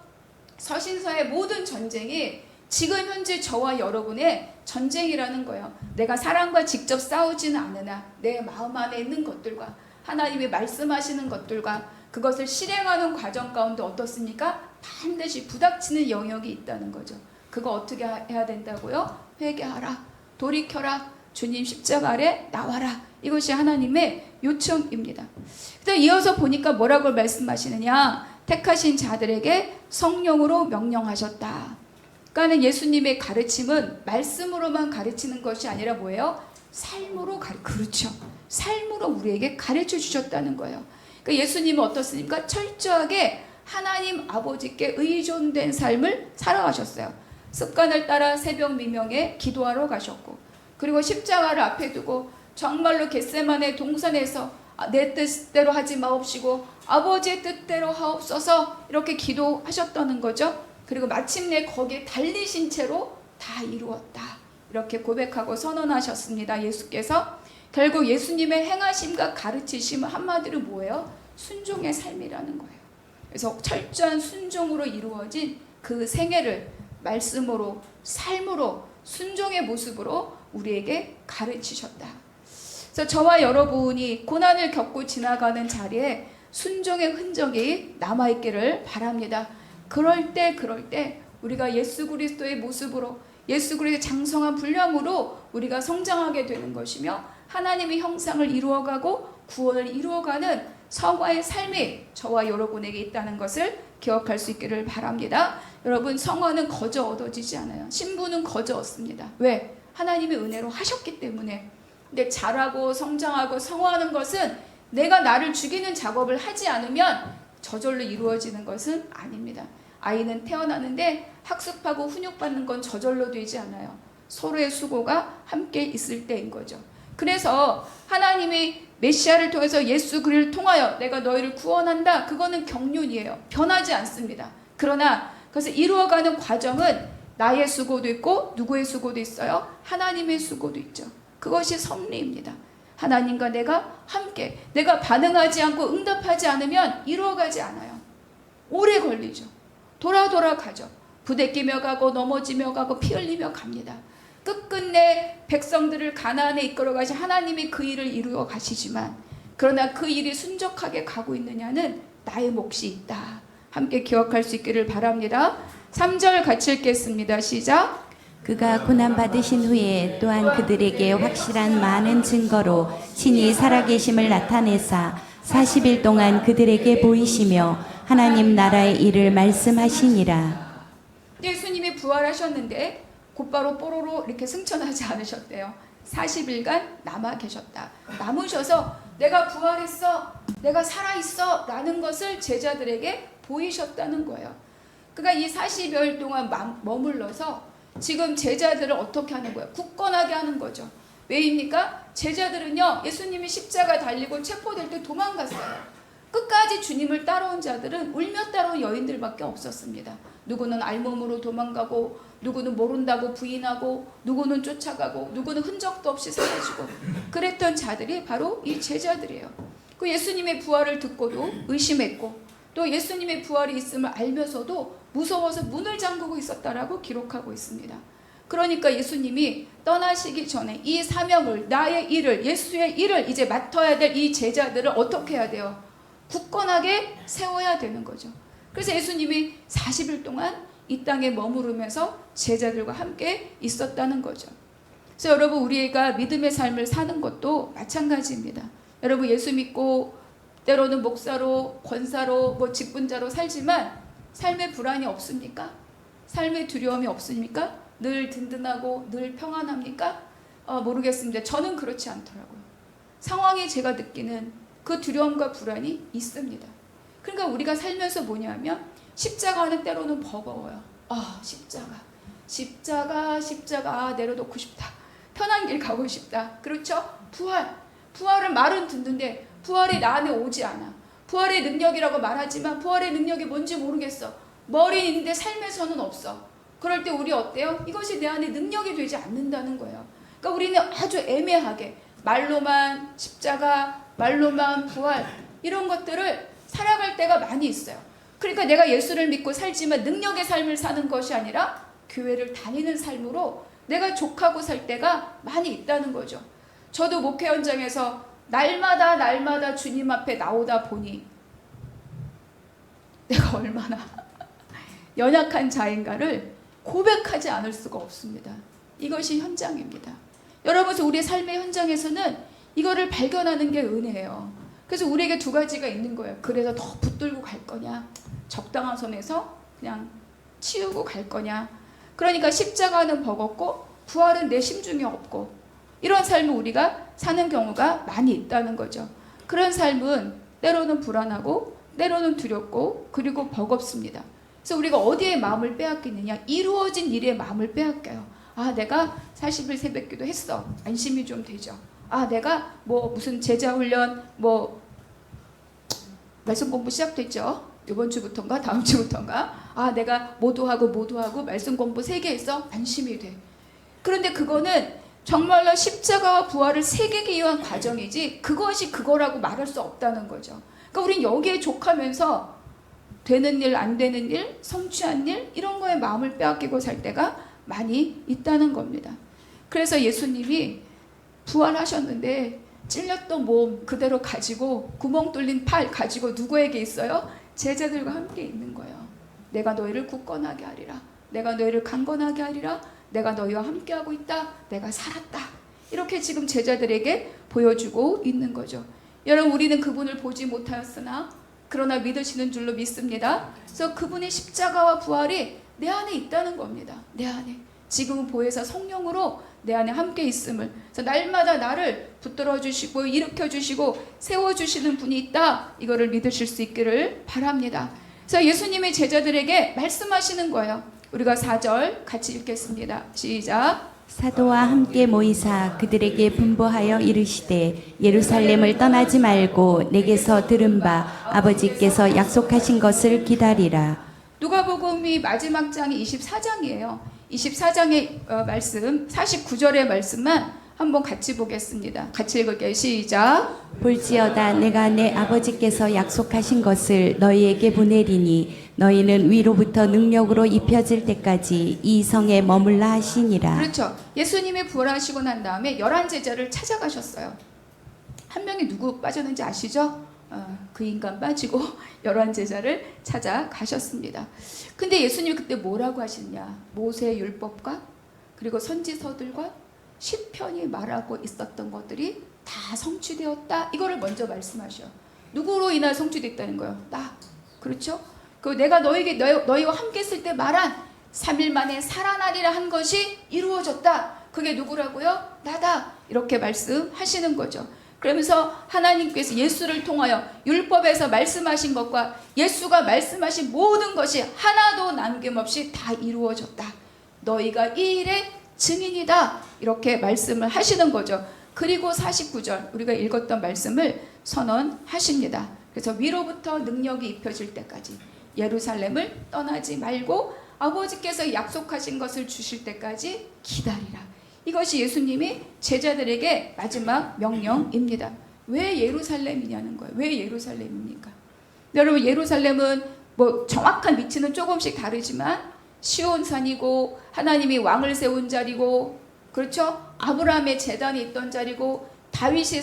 서신서의 모든 전쟁이 지금 현재 저와 여러분의 전쟁이라는 거예요. 내가 사람과 직접 싸우지는 않으나 내 마음 안에 있는 것들과 하나님이 말씀하시는 것들과 그것을 실행하는 과정 가운데 어떻습니까? 반드시 부닥치는 영역이 있다는 거죠. 그거 어떻게 해야 된다고요? 회개하라. 돌이켜라. 주님 십자가 아래 나와라. 이것이 하나님의 요청입니다. 그래서 이어서 보니까 뭐라고 말씀하시느냐? 택하신 자들에게 성령으로 명령하셨다. 그러니까 예수님의 가르침은 말씀으로만 가르치는 것이 아니라 뭐예요? 삶으로 그렇죠. 삶으로 우리에게 가르쳐 주셨다는 거예요. 그러니까 예수님은 어떻습니까? 철저하게 하나님 아버지께 의존된 삶을 살아가셨어요. 습관을 따라 새벽 미명에 기도하러 가셨고, 그리고 십자가를 앞에 두고 정말로 겟세마네 동산에서 내 뜻대로 하지 마옵시고 아버지의 뜻대로 하옵소서 이렇게 기도하셨다는 거죠. 그리고 마침내 거기에 달리신 채로 다 이루었다 이렇게 고백하고 선언하셨습니다. 예수께서 결국 예수님의 행하심과 가르치심은 한마디로 뭐예요? 순종의 삶이라는 거예요. 그래서 철저한 순종으로 이루어진 그 생애를 말씀으로, 삶으로, 순종의 모습으로 우리에게 가르치셨다. 그래서 저와 여러분이 고난을 겪고 지나가는 자리에 순종의 흔적이 남아있기를 바랍니다. 그럴 때 우리가 예수 그리스도의 모습으로, 예수 그리스도의 장성한 분량으로 우리가 성장하게 되는 것이며 하나님의 형상을 이루어가고 구원을 이루어가는 성화의 삶이 저와 여러분에게 있다는 것을 기억할 수 있기를 바랍니다. 여러분, 성화는 거저 얻어지지 않아요. 신부는 거저 얻습니다. 왜? 하나님의 은혜로 하셨기 때문에. 근데 자라고 성장하고 성화하는 것은 내가 나를 죽이는 작업을 하지 않으면 저절로 이루어지는 것은 아닙니다. 아이는 태어나는데 학습하고 훈육받는 건 저절로 되지 않아요. 서로의 수고가 함께 있을 때인 거죠. 그래서 하나님이 메시아를 통해서 예수 그리스도를 통하여 내가 너희를 구원한다. 그거는 경륜이에요. 변하지 않습니다. 그러나 그것을 이루어가는 과정은 나의 수고도 있고 누구의 수고도 있어요. 하나님의 수고도 있죠. 그것이 섭리입니다. 하나님과 내가 함께, 내가 반응하지 않고 응답하지 않으면 이루어가지 않아요. 오래 걸리죠. 돌아 가죠. 부대끼며 가고 넘어지며 가고 피 흘리며 갑니다. 끝끝내 백성들을 가나안에 이끌어 가신 하나님이 그 일을 이루어 가시지만, 그러나 그 일이 순적하게 가고 있느냐는 나의 몫이 있다. 함께 기억할 수 있기를 바랍니다. 3절 같이 읽겠습니다. 시작. 그가 고난받으신 후에 또한 그들에게 확실한 많은 증거로 친히 살아계심을 나타내사 40일 동안 그들에게 보이시며 하나님 나라의 일을 말씀하시니라. 예수님이 부활하셨는데 곧바로 뽀로로 이렇게 승천하지 않으셨대요. 40일간 남아 계셨다. 남으셔서 내가 부활했어, 내가 살아있어 라는 것을 제자들에게 보이셨다는 거예요. 그러니까 이 40여일 동안 머물러서 지금 제자들을 어떻게 하는 거예요? 굳건하게 하는 거죠. 왜입니까? 제자들은요, 예수님이 십자가 달리고 체포될 때 도망갔어요. 끝까지 주님을 따라온 자들은 울며 따라온 여인들밖에 없었습니다. 누구는 알몸으로 도망가고, 누구는 모른다고 부인하고, 누구는 쫓아가고, 누구는 흔적도 없이 사라지고, 그랬던 자들이 바로 이 제자들이에요. 그 예수님의 부활을 듣고도 의심했고, 또 예수님의 부활이 있음을 알면서도 무서워서 문을 잠그고 있었다라고 기록하고 있습니다. 그러니까 예수님이 떠나시기 전에 이 사명을, 나의 일을, 예수의 일을 이제 맡아야 될 이 제자들을 어떻게 해야 돼요? 굳건하게 세워야 되는 거죠. 그래서 예수님이 40일 동안 이 땅에 머무르면서 제자들과 함께 있었다는 거죠. 그래서 여러분, 우리가 믿음의 삶을 사는 것도 마찬가지입니다. 여러분, 예수 믿고 때로는 목사로, 권사로, 직분자로 살지만 삶의 불안이 없습니까? 삶의 두려움이 없습니까? 늘 든든하고 늘 평안합니까? 모르겠습니다. 저는 그렇지 않더라고요. 상황에 제가 느끼는 그 두려움과 불안이 있습니다. 그러니까 우리가 살면서 뭐냐면 십자가는 때로는 버거워요. 십자가 내려놓고 싶다. 편한 길 가고 싶다. 그렇죠? 부활은 말은 듣는데 부활이 나 안에 오지 않아. 부활의 능력이라고 말하지만 부활의 능력이 뭔지 모르겠어. 머리는 있는데 삶에서는 없어. 그럴 때 우리 어때요? 이것이 내 안에 능력이 되지 않는다는 거예요. 그러니까 우리는 아주 애매하게 말로만 십자가, 말로만 부활, 이런 것들을 살아갈 때가 많이 있어요. 그러니까 내가 예수를 믿고 살지만 능력의 삶을 사는 것이 아니라 교회를 다니는 삶으로 내가 족하고 살 때가 많이 있다는 거죠. 저도 목회 현장에서 날마다 주님 앞에 나오다 보니 내가 얼마나 연약한 자인가를 고백하지 않을 수가 없습니다. 이것이 현장입니다. 여러분, 우리의 삶의 현장에서는 이거를 발견하는 게 은혜예요. 그래서 우리에게 두 가지가 있는 거예요. 그래서 더 붙들고 갈 거냐, 적당한 선에서 그냥 치우고 갈 거냐. 그러니까 십자가는 버겁고 부활은 내 심중에 없고, 이런 삶을 우리가 사는 경우가 많이 있다는 거죠. 그런 삶은 때로는 불안하고 때로는 두렵고 그리고 버겁습니다. 그래서 우리가 어디에 마음을 빼앗기느냐? 이루어진 일에 마음을 빼앗겨요. 아, 내가 40일 새벽기도 했어. 안심이 좀 되죠. 아, 내가 뭐 무슨 제자 훈련 뭐 말씀 공부 시작됐죠. 이번 주부터인가 다음 주부터인가. 아, 내가 모두하고 말씀 공부 3개 했어. 안심이 돼. 그런데 그거는 정말로 십자가와 부활을 새기기 위한 과정이지 그것이 그거라고 말할 수 없다는 거죠. 그러니까 우린 여기에 족하면서 되는 일, 안 되는 일, 성취한 일 이런 거에 마음을 빼앗기고 살 때가 많이 있다는 겁니다. 그래서 예수님이 부활하셨는데 찔렸던 몸 그대로 가지고 구멍 뚫린 팔 가지고 누구에게 있어요? 제자들과 함께 있는 거예요. 내가 너희를 굳건하게 하리라. 내가 너희를 강건하게 하리라. 내가 너희와 함께하고 있다. 내가 살았다. 이렇게 지금 제자들에게 보여주고 있는 거죠. 여러분, 우리는 그분을 보지 못하였으나 그러나 믿으시는 줄로 믿습니다. 그래서 그분의 십자가와 부활이 내 안에 있다는 겁니다. 내 안에. 지금은 보혜사 성령으로 내 안에 함께 있음을. 그래서 날마다 나를 붙들어 주시고 일으켜 주시고 세워 주시는 분이 있다. 이거를 믿으실 수 있기를 바랍니다. 그래서 예수님의 제자들에게 말씀하시는 거예요. 우리가 4절 같이 읽겠습니다. 시작. 사도와 함께 모이사 그들에게 분부하여 이르시되 예루살렘을 떠나지 말고 내게서 들은 바 아버지께서 약속하신 것을 기다리라. 누가복음이 마지막 장이 24장이에요. 24장의 말씀 49절의 말씀만 한번 같이 보겠습니다. 같이 읽을게요. 시작. 볼지어다 내가 내 아버지께서 약속하신 것을 너희에게 보내리니 너희는 위로부터 능력으로 입혀질 때까지 이 성에 머물라 하시니라. 그렇죠. 예수님이 부활하시고 난 다음에 11제자를 찾아가셨어요. 한 명이 누구 빠졌는지 아시죠? 그 인간 빠지고 11제자를 찾아가셨습니다. 근데 예수님이 그때 뭐라고 하시냐? 모세의 율법과 그리고 선지서들과 시편이 말하고 있었던 것들이 다 성취되었다. 이거를 먼저 말씀하셔. 누구로 인하여 성취됐다는 거예요? 나. 그렇죠? 그 내가 너희와 함께 있을 때 말한 3일 만에 살아나리라 한 것이 이루어졌다. 그게 누구라고요? 나다. 이렇게 말씀하시는 거죠. 그러면서 하나님께서 예수를 통하여 율법에서 말씀하신 것과 예수가 말씀하신 모든 것이 하나도 남김없이 다 이루어졌다. 너희가 이 일의 증인이다. 이렇게 말씀을 하시는 거죠. 그리고 49절 우리가 읽었던 말씀을 선언하십니다. 그래서 위로부터 능력이 입혀질 때까지 예루살렘을 떠나지 말고 아버지께서 약속하신 것을 주실 때까지 기다리라. 이것이 예수님이 제자들에게 마지막 명령입니다. 왜 예루살렘이냐는 거예요. 왜 예루살렘입니까? 여러분, 예루살렘은 뭐 정확한 위치는 조금씩 다르지만 시온산이고 하나님이 왕을 세운 자리고, 그렇죠? 아브라함의 제단이 있던 자리고, 다윗이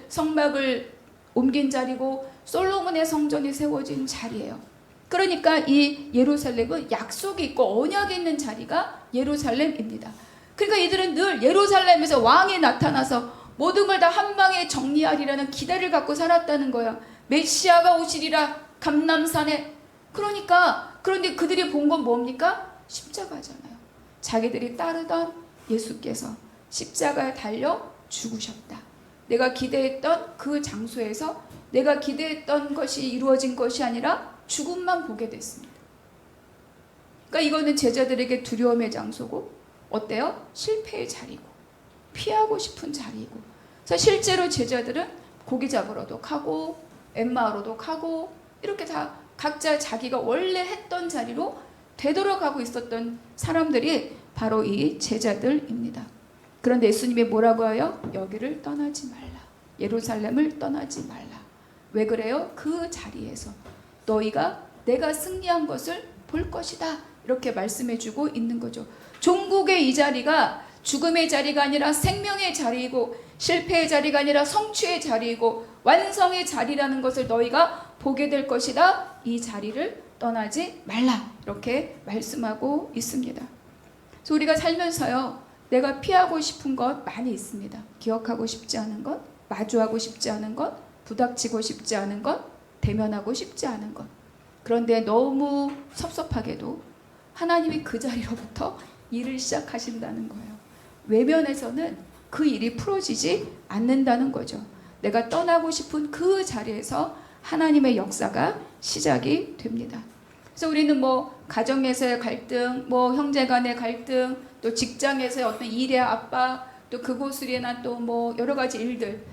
성막을 옮긴 자리고, 솔로몬의 성전이 세워진 자리예요. 그러니까 이 예루살렘은 약속이 있고 언약이 있는 자리가 예루살렘입니다. 그러니까 이들은 늘 예루살렘에서 왕이 나타나서 모든 걸 다 한 방에 정리하리라는 기대를 갖고 살았다는 거예요. 메시아가 오시리라 감람산에. 그런데 그들이 본 건 뭡니까? 십자가잖아요. 자기들이 따르던 예수께서 십자가에 달려 죽으셨다. 내가 기대했던 그 장소에서 내가 기대했던 것이 이루어진 것이 아니라 죽음만 보게 됐습니다. 그러니까 이거는 제자들에게 두려움의 장소고, 어때요? 실패의 자리고 피하고 싶은 자리고. 그래서 실제로 제자들은 고기 잡으러도 가고 엠마오로도 가고 이렇게 다 각자 자기가 원래 했던 자리로 되돌아가고 있었던 사람들이 바로 이 제자들입니다. 그런데 예수님이 뭐라고 해요? 여기를 떠나지 말라. 예루살렘을 떠나지 말라. 왜 그래요? 그 자리에서 너희가 내가 승리한 것을 볼 것이다. 이렇게 말씀해주고 있는 거죠. 종국의 이 자리가 죽음의 자리가 아니라 생명의 자리이고, 실패의 자리가 아니라 성취의 자리이고, 완성의 자리라는 것을 너희가 보게 될 것이다. 이 자리를 떠나지 말라. 이렇게 말씀하고 있습니다. 그래서 우리가 살면서요, 내가 피하고 싶은 것 많이 있습니다. 기억하고 싶지 않은 것, 마주하고 싶지 않은 것, 부닥치고 싶지 않은 것, 대면하고 싶지 않은 것. 그런데 너무 섭섭하게도 하나님이 그 자리로부터 일을 시작하신다는 거예요. 외면에서는 그 일이 풀어지지 않는다는 거죠. 내가 떠나고 싶은 그 자리에서 하나님의 역사가 시작이 됩니다. 그래서 우리는 뭐 가정에서의 갈등, 뭐 형제 간의 갈등, 또 직장에서의 어떤 일의 압박, 또 그곳으로 인한 또 뭐 여러 가지 일들,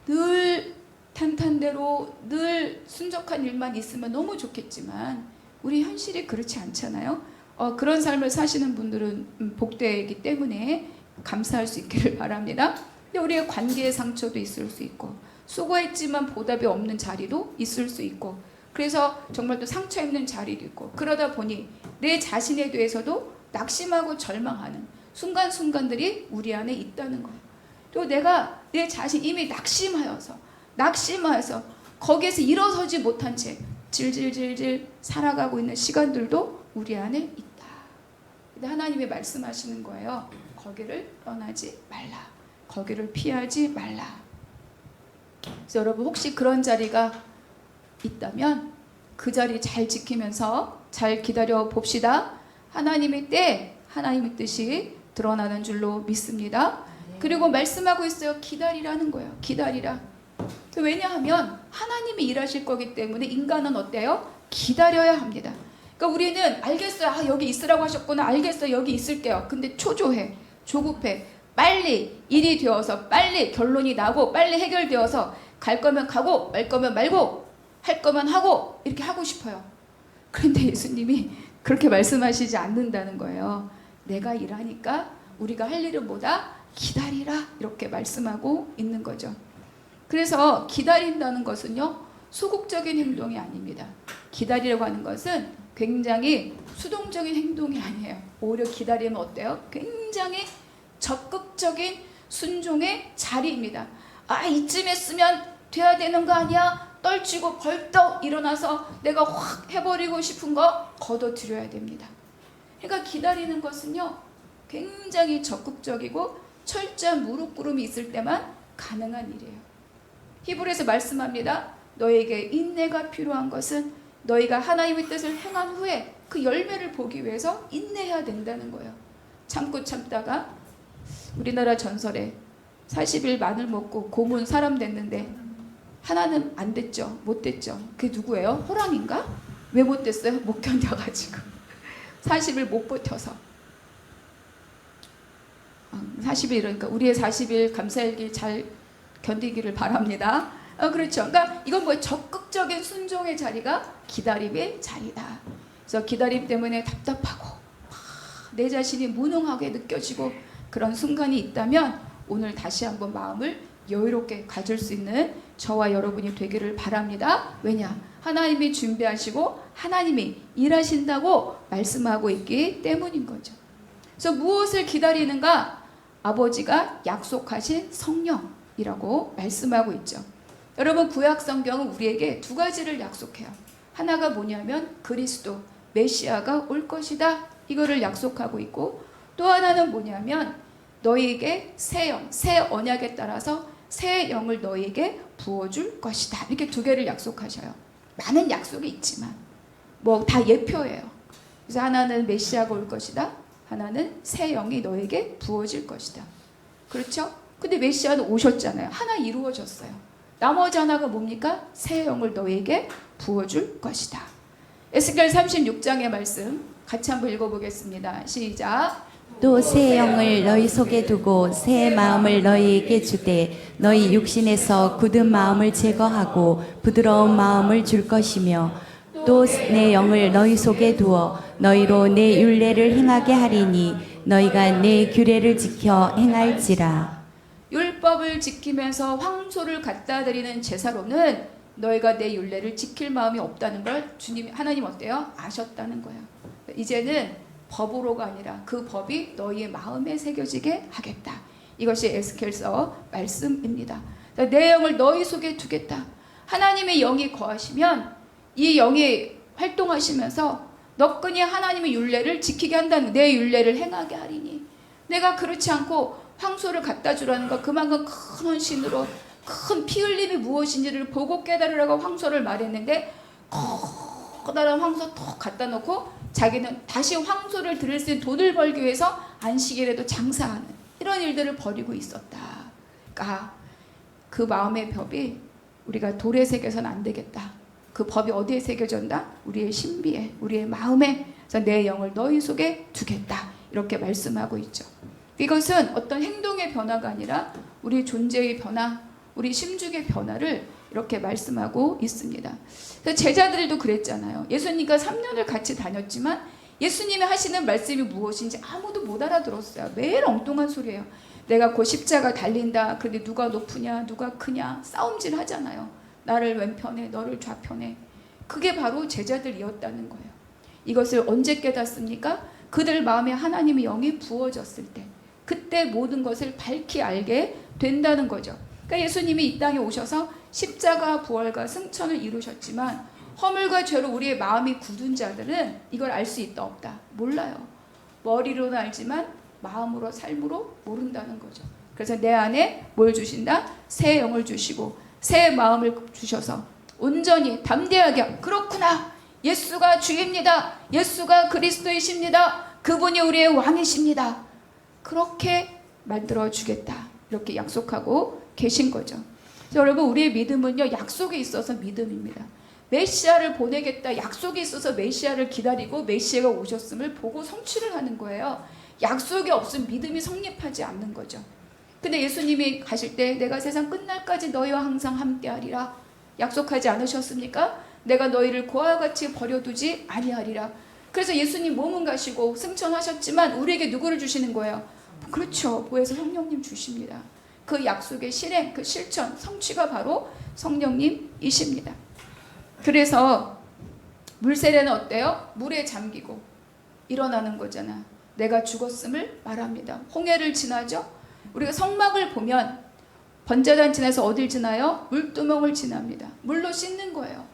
늘 탄탄대로 늘 순적한 일만 있으면 너무 좋겠지만 우리 현실이 그렇지 않잖아요. 그런 삶을 사시는 분들은 복되기 때문에 감사할 수 있기를 바랍니다. 근데 우리의 관계의 상처도 있을 수 있고, 수고했지만 보답이 없는 자리도 있을 수 있고, 그래서 정말 또 상처 입는 자리도 있고, 그러다 보니 내 자신에 대해서도 낙심하고 절망하는 순간순간들이 우리 안에 있다는 거예요. 또 내가 내 자신 이미 낙심하여서 거기에서 일어서지 못한 채 질질질질 살아가고 있는 시간들도 우리 안에 있다. 근데 하나님이 말씀하시는 거예요. 거기를 떠나지 말라. 거기를 피하지 말라. 그래서 여러분 혹시 그런 자리가 있다면 그 자리 잘 지키면서 잘 기다려 봅시다. 하나님의 때, 하나님의 뜻이 드러나는 줄로 믿습니다. 그리고 말씀하고 있어요. 기다리라는 거예요. 기다리라. 왜냐하면 하나님이 일하실 거기 때문에 인간은 어때요? 기다려야 합니다. 그러니까 우리는 알겠어요. 여기 있으라고 하셨구나. 알겠어요. 여기 있을게요. 근데 초조해, 조급해. 빨리 일이 되어서 빨리 결론이 나고 빨리 해결되어서 갈 거면 가고 말 거면 말고 할 거면 하고 이렇게 하고 싶어요. 그런데 예수님이 그렇게 말씀하시지 않는다는 거예요. 내가 일하니까 우리가 할 일은 뭐다? 기다리라. 이렇게 말씀하고 있는 거죠. 그래서 기다린다는 것은요, 소극적인 행동이 아닙니다. 기다리려고 하는 것은 굉장히 수동적인 행동이 아니에요. 오히려 기다리면 어때요? 굉장히 적극적인 순종의 자리입니다. 이쯤 했으면 돼야 되는 거 아니야? 떨치고 벌떡 일어나서 내가 확 해버리고 싶은 거 걷어들여야 됩니다. 그러니까 기다리는 것은요, 굉장히 적극적이고 철저한 무릎 꿇음이 있을 때만 가능한 일이에요. 히브리서 말씀합니다. 너에게 인내가 필요한 것은 너희가 하나님의 뜻을 행한 후에 그 열매를 보기 위해서 인내해야 된다는 거예요. 참고 참다가 우리나라 전설에 40일 마늘 먹고 고문 사람 됐는데 하나는 안 됐죠. 못 됐죠. 그게 누구예요? 호랑인가? 왜 못 됐어요? 못 견뎌가지고 40일 못 버텨서 40일 그러니까 우리의 40일 감사일기 잘 견디기를 바랍니다. 그렇죠. 그러니까 이건 뭐예요? 적극적인 순종의 자리가 기다림의 자리다. 그래서 기다림 때문에 답답하고 내 자신이 무능하게 느껴지고 그런 순간이 있다면 오늘 다시 한번 마음을 여유롭게 가질 수 있는 저와 여러분이 되기를 바랍니다. 왜냐? 하나님이 준비하시고 하나님이 일하신다고 말씀하고 있기 때문인 거죠. 그래서 무엇을 기다리는가? 아버지가 약속하신 성령이라고 말씀하고 있죠. 여러분 구약 성경은 우리에게 두 가지를 약속해요. 하나가 뭐냐면 그리스도 메시아가 올 것이다. 이거를 약속하고 있고, 또 하나는 뭐냐면 너희에게 새 영, 새 언약에 따라서 새 영을 너희에게 부어줄 것이다. 이렇게 두 개를 약속하셔요. 많은 약속이 있지만 뭐 다 예표예요. 그래서 하나는 메시아가 올 것이다. 하나는 새 영이 너에게 부어질 것이다. 그렇죠? 근데 메시아는 오셨잖아요. 하나 이루어졌어요. 나머지 하나가 뭡니까? 새 영을 너에게 부어줄 것이다. 에스겔 36장의 말씀 같이 한번 읽어보겠습니다. 시작. 또 새 영을 너희 속에 두고 새 마음을 너희에게 주되 너희 육신에서 굳은 마음을 제거하고 부드러운 마음을 줄 것이며 또 내 영을 너희 속에 두어 너희로 내 율례를 행하게 하리니 너희가 내 규례를 지켜 행할지라. 율법을 지키면서 황소를 갖다 드리는 제사로는 너희가 내 율례를 지킬 마음이 없다는 걸 주님 하나님 어때요? 아셨다는 거예요. 이제는 법으로가 아니라 그 법이 너희의 마음에 새겨지게 하겠다. 이것이 에스겔서 말씀입니다. 내 영을 너희 속에 두겠다. 하나님의 영이 거하시면 이 영이 활동하시면서 너끈히 하나님의 율례를 지키게 한다는, 내 율례를 행하게 하리니. 내가 그렇지 않고 황소를 갖다 주라는 것, 그만큼 큰 헌신으로 큰 피 흘림이 무엇인지를 보고 깨달으라고 황소를 말했는데 커다란 황소 톡 갖다 놓고 자기는 다시 황소를 들을 수 있는 돈을 벌기 위해서 안식일에도 장사하는 이런 일들을 벌이고 있었다. 그러니까 그 마음의 법이 우리가 돌에 새겨서는 안 되겠다. 그 법이 어디에 새겨졌다? 우리의 신비에, 우리의 마음에. 그래서 내 영을 너희 속에 두겠다. 이렇게 말씀하고 있죠. 이것은 어떤 행동의 변화가 아니라 우리 존재의 변화, 우리 심중의 변화를 이렇게 말씀하고 있습니다. 그래서 제자들도 그랬잖아요. 예수님과 3년을 같이 다녔지만 예수님이 하시는 말씀이 무엇인지 아무도 못 알아들었어요. 매일 엉뚱한 소리예요. 내가 곧 십자가 달린다. 그런데 누가 높으냐, 누가 크냐, 싸움질 하잖아요. 나를 왼편에, 너를 좌편에. 그게 바로 제자들이었다는 거예요. 이것을 언제 깨닫습니까? 그들 마음에 하나님의 영이 부어졌을 때, 그때 모든 것을 밝히 알게 된다는 거죠. 그러니까 예수님이 이 땅에 오셔서 십자가 부활과 승천을 이루셨지만 허물과 죄로 우리의 마음이 굳은 자들은 이걸 알 수 있다 없다 몰라요. 머리로는 알지만 마음으로 삶으로 모른다는 거죠. 그래서 내 안에 뭘 주신다? 새 영을 주시고 새 마음을 주셔서 온전히 담대하게, 그렇구나, 예수가 주입니다, 예수가 그리스도이십니다, 그분이 우리의 왕이십니다, 그렇게 만들어 주겠다, 이렇게 약속하고 계신 거죠. 여러분, 우리의 믿음은요, 약속이 있어서 믿음입니다. 메시아를 보내겠다, 약속이 있어서 메시아를 기다리고 메시아가 오셨음을 보고 성취를 하는 거예요. 약속이 없으면 믿음이 성립하지 않는 거죠. 근데 예수님이 가실 때 내가 세상 끝날까지 너희와 항상 함께하리라 약속하지 않으셨습니까? 내가 너희를 고아와 같이 버려두지 아니하리라. 그래서 예수님 몸은 가시고 승천하셨지만 우리에게 누구를 주시는 거예요? 그렇죠, 보혜사 성령님 주십니다. 그 약속의 실행, 그 실천, 성취가 바로 성령님이십니다. 그래서 물세례는 어때요? 물에 잠기고 일어나는 거잖아. 내가 죽었음을 말합니다. 홍해를 지나죠. 우리가 성막을 보면 번제단 지나서 어딜 지나요? 물두멍을 지납니다. 물로 씻는 거예요.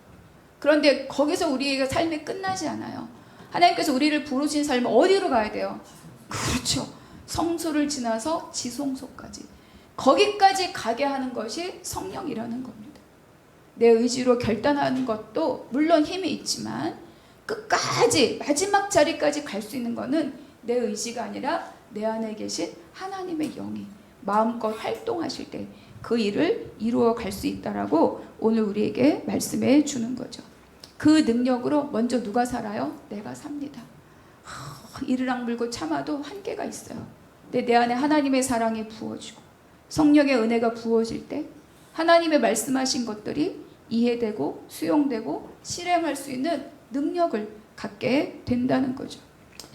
그런데 거기서 우리의 삶이 끝나지 않아요. 하나님께서 우리를 부르신 삶은 어디로 가야 돼요? 그렇죠, 성소를 지나서 지성소까지, 거기까지 가게 하는 것이 성령이라는 겁니다. 내 의지로 결단하는 것도 물론 힘이 있지만 끝까지 마지막 자리까지 갈 수 있는 것은 내 의지가 아니라 내 안에 계신 하나님의 영이 마음껏 활동하실 때 그 일을 이루어 갈 수 있다라고 오늘 우리에게 말씀해 주는 거죠. 그 능력으로 먼저 누가 살아요? 내가 삽니다. 이르락 물고 참아도 한계가 있어요. 근데 내 안에 하나님의 사랑이 부어지고 성령의 은혜가 부어질 때 하나님의 말씀하신 것들이 이해되고 수용되고 실행할 수 있는 능력을 갖게 된다는 거죠.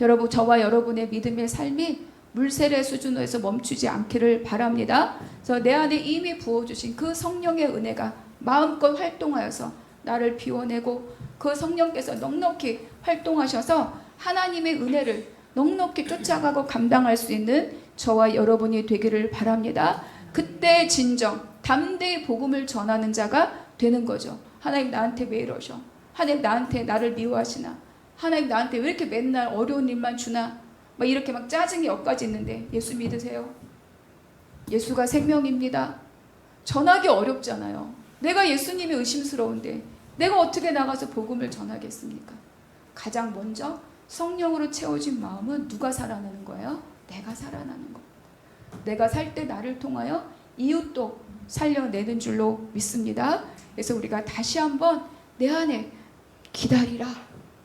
여러분, 저와 여러분의 믿음의 삶이 물세례 수준에서 멈추지 않기를 바랍니다. 그래서 내 안에 이미 부어주신 그 성령의 은혜가 마음껏 활동하여서 나를 비워내고 그 성령께서 넉넉히 활동하셔서 하나님의 은혜를 넉넉히 쫓아가고 감당할 수 있는 저와 여러분이 되기를 바랍니다. 그때 진정 담대히 복음을 전하는 자가 되는 거죠. 하나님 나한테 왜 이러셔? 하나님 나한테 나를 미워하시나? 하나님 나한테 왜 이렇게 맨날 어려운 일만 주나? 막 이렇게 막 짜증이 엇까지 있는데 예수 믿으세요? 예수가 생명입니다. 전하기 어렵잖아요. 내가 예수님이 의심스러운데 내가 어떻게 나가서 복음을 전하겠습니까? 가장 먼저 성령으로 채워진 마음은 누가 살아나는 거예요? 내가 살아나는 겁니다. 내가 살 때 나를 통하여 이웃도 살려내는 줄로 믿습니다. 그래서 우리가 다시 한번 내 안에 기다리라.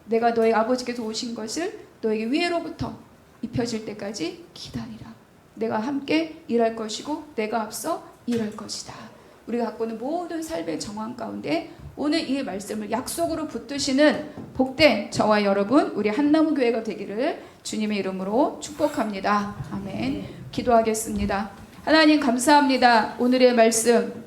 내가 너의 아버지께서 오신 것을 너에게 위로부터 입혀질 때까지 기다리라. 내가 함께 일할 것이고 내가 앞서 일할 것이다. 우리가 갖고 있는 모든 삶의 정황 가운데 오늘 이 말씀을 약속으로 붙드시는 복된 저와 여러분, 우리 한나무교회가 되기를 주님의 이름으로 축복합니다. 아멘. 기도하겠습니다. 하나님 감사합니다. 오늘의 말씀,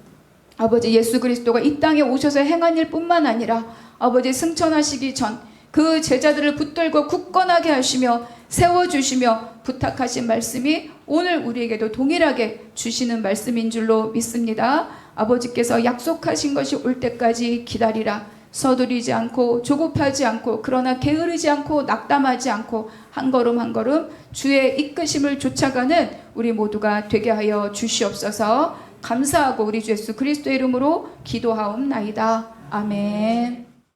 아버지 예수 그리스도가 이 땅에 오셔서 행한 일뿐만 아니라 아버지 승천하시기 전 그 제자들을 붙들고 굳건하게 하시며 세워주시며 부탁하신 말씀이 오늘 우리에게도 동일하게 주시는 말씀인 줄로 믿습니다. 아버지께서 약속하신 것이 올 때까지 기다리라. 서두르지 않고 조급하지 않고 그러나 게으르지 않고 낙담하지 않고 한 걸음 한 걸음 주의 이끄심을 쫓아가는 우리 모두가 되게 하여 주시옵소서. 감사하고 우리 주 예수 그리스도의 이름으로 기도하옵나이다. 아멘.